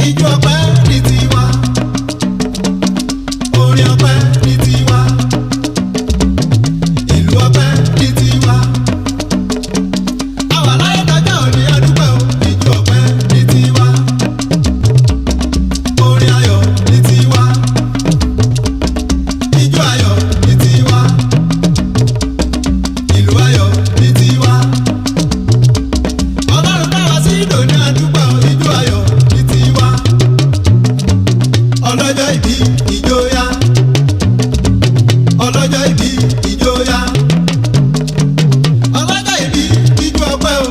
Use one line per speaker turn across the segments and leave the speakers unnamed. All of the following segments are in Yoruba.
ijó ọpẹ́ ní tiwa, orin ọpẹ́ ní tiwa, ìlú ọpẹ́ ní tiwa. Àwa láyé dájọ́ òní adúpẹ́ o, ijó ọpẹ́ ní tiwa, orin ayọ̀ ní tiwa, ijó ayọ̀ ní tiwa, ìlú ayọ̀ ní tiwa. Ọlọ́run dá wa sí ìdòní adúpẹ́ o, ijó ayọ̀ ní tiwa. Ọlọ́jọ́ ìbí ìjóyà, ọlọ́jọ́ ìbí ìjóyà, ọlọ́jọ́ ìbí ijó ọpẹ́ o,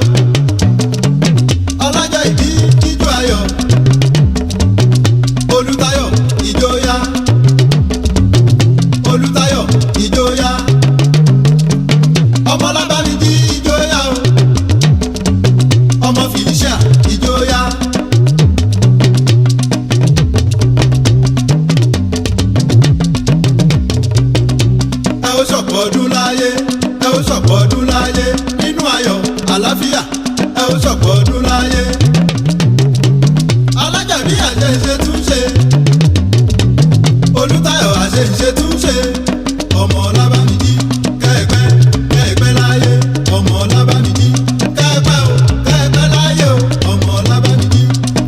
ọlọ́jọ́ ìbí ijó ayọ̀, Olútáyọ̀ ìjóyà, Olútáyọ̀ ìjóyà, ọmọ Ọlábàmíjì ìjóyà o, ọmọ Felicia ìjóyà. Ẹ ó ṣọ̀pọ̀ ọdún láyé, ẹ ó ṣọ̀pọ̀ ọdún láyé, nínú ayọ̀ àlàáfíà, ẹ ó ṣọ̀pọ̀ ọdún láyé. Alájàbí àṣeyṣe tún ṣe, Olútáyọ̀ àṣeyṣe tún ṣe, ọmọ Ọlábàmíjì kẹ́ẹ̀pẹ́ kẹ́ẹ̀pẹ́ láyé, ọmọ Ọlábàmíjì kẹ́ẹ̀pẹ́ o kẹ́ẹ̀pẹ́ láyé o, ọmọ Ọlábàmíjì.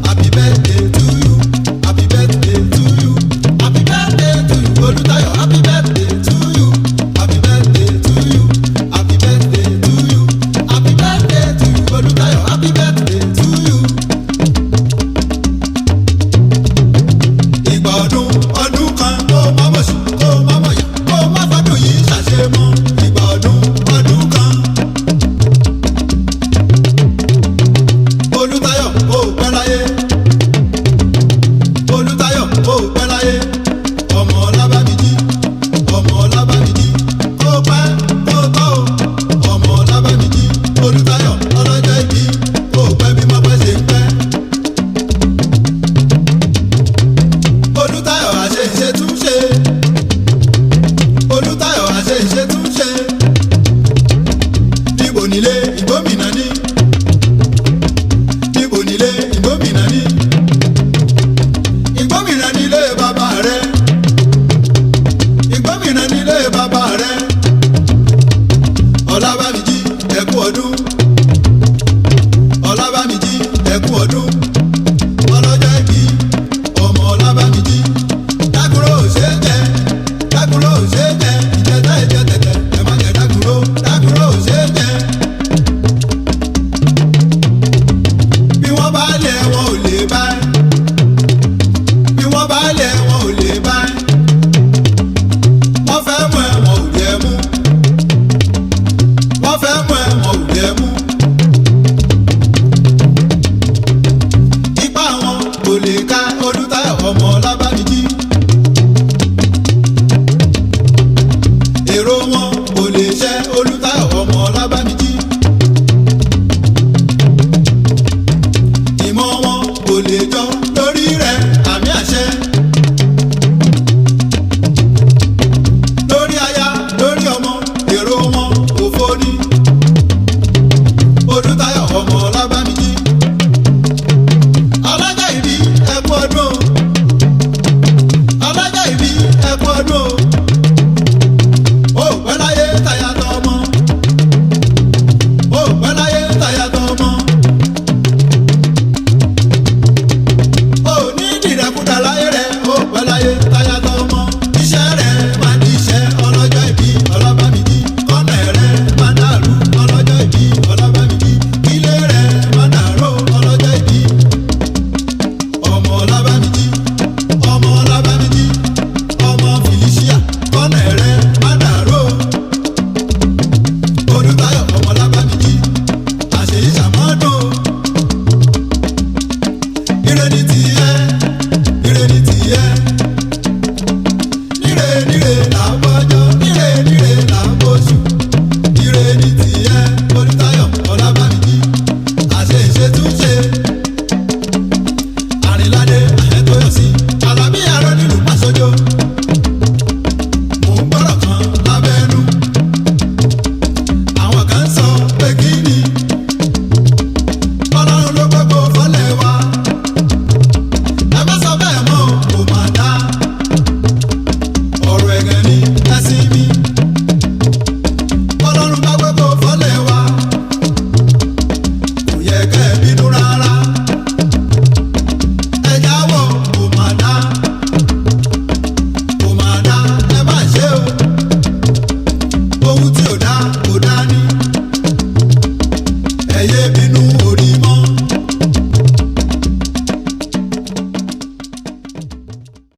Happy birthday to you, happy birthday to you, happy birthday to you, Olútáyọ̀, happy birthday to you, happy birthday to you, happy birthday to you, happy birthday to you, Olútáyọ̀, happy birthday to you. Ìgbà ọdún ọdún kan kó má mọ̀ sí kó má mọ̀ yá kó má fọdún yìí ṣàṣemọ́. Ìgbà ọdún ọdún kan. Olútáyọ̀ ó pẹ́ láyé, Olútáyọ̀ ó pẹ́ láyé, ọmọ Ọlábàmíjì, ọmọ Ọlábàmíjì kó pẹ́ kó tọ́ o, ọmọ Ọlábàmíjì. Olútáyọ̀ ọlọ́jọ́ ìbí kó pẹ́ bí mo pẹ́ ṣe ń pẹ́. Olútáyọ̀ àṣeyṣe tún ṣe, Olútáyọ̀ àṣeyṣe tún ṣe. Níbo nílé ìgbómìnà ní, níbo nílé ìgbómìnà ní, ìgbómìnà nílé bàbá rẹ, ìgbómìnà nílé bàbá rẹ. Ọlábàmíjì ẹ kú ọdún, Ọlábàmíjì ẹ kú ọdún, ọlọ́jọ́ ìbí ọmọ Ọlábàmíjì. Dákúrò ṣe jẹ, dákúrò ṣe jẹ, ìjẹta ìjẹ tẹ̀tẹ̀, ẹ má jẹ dákúrò, dákúrò ṣe jẹ. Bí wọ́n bá lẹ̀ wọn ò lè bá ẹ, bí wọ́n bá lẹ̀ wọn ò lè bá ẹ. Wọ́n fẹ́ mú ẹ wọn ò lè mú, wọ́n fẹ́ mú ẹ wọn ò lè mú. Ipá wọn kò lè ká Olútáyọ̀ ọmọ Ọlábàmíjì. Èrò wọn kò lè ṣẹ Olútáyọ̀ ọmọ Ọlábàmíjì. Ìmọ̀ wọn kò lè jọ lórí rẹ̀, àmì àṣẹ. Lórí aya, lórí ọmọ, èrò wọn kò foni. Olútáyọ̀ ọmọ Ọlábàmíjì. Ọlọ́jọ́ ìbí ẹ kú ọdún o, ọlọ́jọ́ ìbí ẹ kú ọdún o. Ó pẹ́ láyé táyà tọ́ ọmọ, ó pẹ́ láyé táyà tọ́ ọmọ. Ó ní ìdìrẹ́kúdà láyé rẹ̀, ó pẹ́ láyé táyà tọ́ ọmọ. Iṣẹ́ rẹ̀ máa di iṣẹ́ ọlọ́jọ́ ìbí Ọlábàmíjì. Kọ́nà rẹ̀ máa dàrú ọlọ́jọ́ ìbí Ọlábàmíjì. Ilé rẹ̀ máa dàrú ọlọ́jọ́ ìbí. Ọmọ Ọlábàmíjì, ọmọ Ọlábàmíjì, ọmọ Felicia. Kọ́nà rẹ̀ máa dàrú. Olútáyọ̀ ọmọ Ọlábàmíjì, àṣeyí ṣàmọ́dún. Ire ni tìyẹ, ire ni tìyẹ. Níre níre là ń bọ́jọ́, níre níre là ń bóṣù. Ire ni tìyẹ, Olútáyọ̀ Ọlábàmíjì, àṣeyṣe tún ṣe.